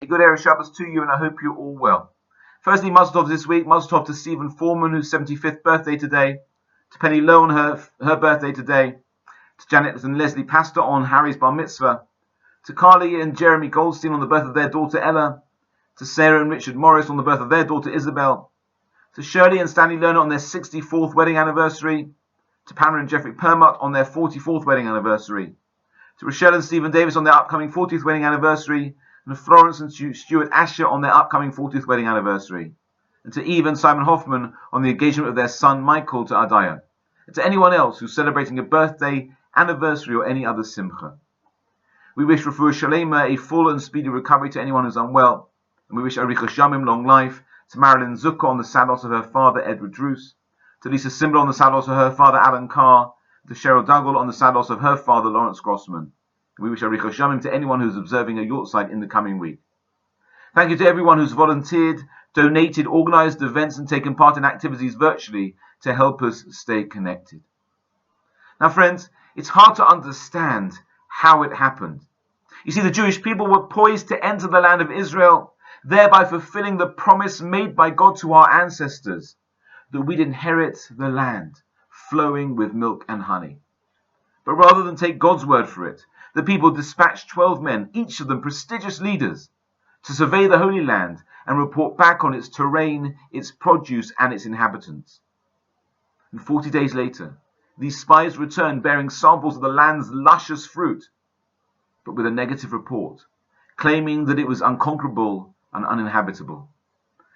Good Erev Shabbos to you, and I hope you're all well. Firstly, Mazel Tov this week. Mazel Tov to Stephen Foreman, whose 75th birthday today. To Penny Lowe on her birthday today. To Janet and Leslie Pastor on Harry's bar mitzvah. To Carly and Jeremy Goldstein on the birth of their daughter Ella. To Sarah and Richard Morris on the birth of their daughter Isabel. To Shirley and Stanley Lerner on their 64th wedding anniversary. To Pamela and Jeffrey Permott on their 44th wedding anniversary. To Rochelle and Stephen Davis on their upcoming 40th wedding anniversary. And Florence and Stuart Asher on their upcoming 40th wedding anniversary. And to Eve and Simon Hoffman on the engagement of their son Michael to Adaya. And to anyone else who's celebrating a birthday, anniversary or any other simcha. We wish Refuah Shalema a full and speedy recovery to anyone who's unwell. And we wish Aricha Shamim long life to Marilyn Zucker on the sad loss of her father Edward Druce. To Lisa Simbler on the sad loss of her father Alan Carr. To Cheryl Duggal on the sad loss of her father Lawrence Grossman. We wish Aricha Shamim to anyone who's observing a yortzeit in the coming week. Thank you to everyone who's volunteered, donated, organized events and taken part in activities virtually to help us stay connected. Now friends, it's hard to understand how it happened. You see, the Jewish people were poised to enter the land of Israel, thereby fulfilling the promise made by God to our ancestors, that we'd inherit the land flowing with milk and honey. But rather than take God's word for it, the people dispatched 12 men, each of them prestigious leaders, to survey the Holy Land and report back on its terrain, its produce, and its inhabitants. And 40 days later, these spies returned bearing samples of the land's luscious fruit, but with a negative report, claiming that it was unconquerable and uninhabitable.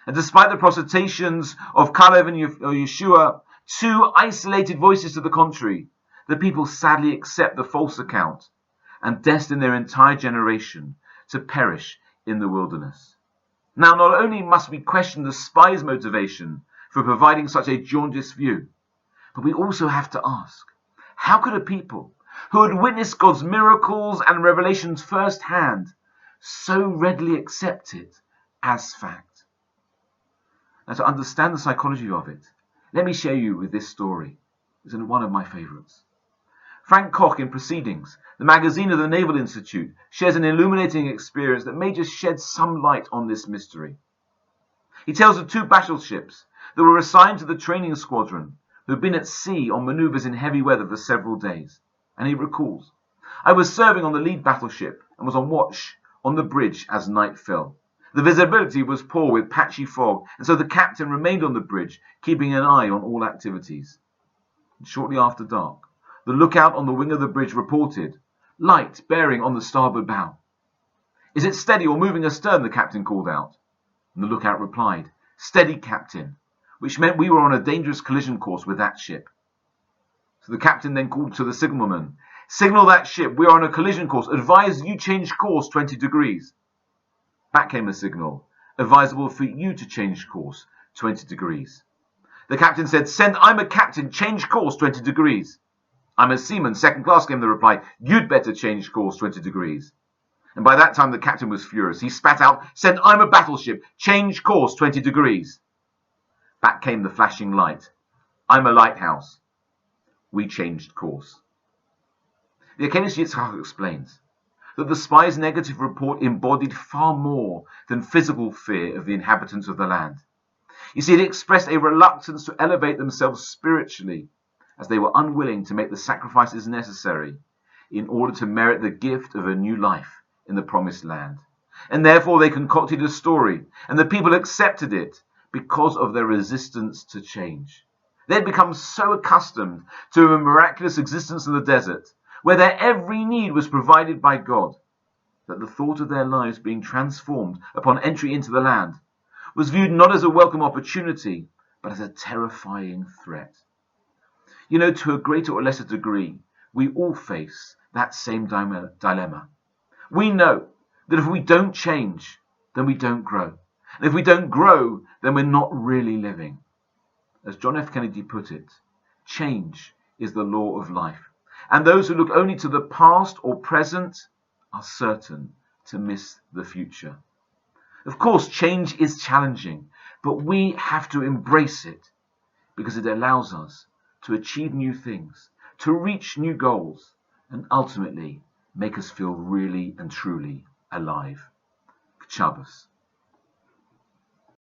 And despite the protestations of Caleb and Yeshua, two isolated voices to the contrary, the people sadly accept the false account and destine their entire generation to perish in the wilderness. Now, not only must we question the spies' motivation for providing such a jaundiced view, but we also have to ask, how could a people who had witnessed God's miracles and revelations firsthand so readily accept it as fact? Now, to understand the psychology of it, let me share you with this story. It's one of my favorites. Frank Koch, in Proceedings, the magazine of the Naval Institute, shares an illuminating experience that may just shed some light on this mystery. He tells of two battleships that were assigned to the training squadron who had been at sea on maneuvers in heavy weather for several days. And he recalls, "I was serving on the lead battleship and was on watch on the bridge as night fell. The visibility was poor with patchy fog, and so the captain remained on the bridge, keeping an eye on all activities. And shortly after dark, the lookout on the wing of the bridge reported, 'Light bearing on the starboard bow.' 'Is it steady or moving astern?' the captain called out. And the lookout replied, 'Steady, captain,' which meant we were on a dangerous collision course with that ship. So the captain then called to the signalman, 'Signal that ship, we are on a collision course. Advise you change course 20 degrees. Back came a signal, 'Advisable for you to change course 20 degrees. The captain said, 'Send, I'm a captain, change course 20 degrees. 'I'm a seaman, second class,' came the reply. 'You'd better change course 20 degrees. And by that time the captain was furious. He spat out, 'Send, I'm a battleship, change course 20 degrees. Back came the flashing light. 'I'm a lighthouse.' We changed course." The Akenis Yitzchak explains that the spies' negative report embodied far more than physical fear of the inhabitants of the land. You see, it expressed a reluctance to elevate themselves spiritually, as they were unwilling to make the sacrifices necessary in order to merit the gift of a new life in the promised land. And therefore they concocted a story, and the people accepted it because of their resistance to change. They had become so accustomed to a miraculous existence in the desert, where their every need was provided by God, that the thought of their lives being transformed upon entry into the land was viewed not as a welcome opportunity, but as a terrifying threat. You know, to a greater or lesser degree, we all face that same dilemma. We know that if we don't change, then we don't grow. And if we don't grow, then we're not really living. As John F. Kennedy put it, change is the law of life. And those who look only to the past or present are certain to miss the future. Of course, change is challenging, but we have to embrace it because it allows us to achieve new things, to reach new goals, and ultimately make us feel really and truly alive. Shabbos.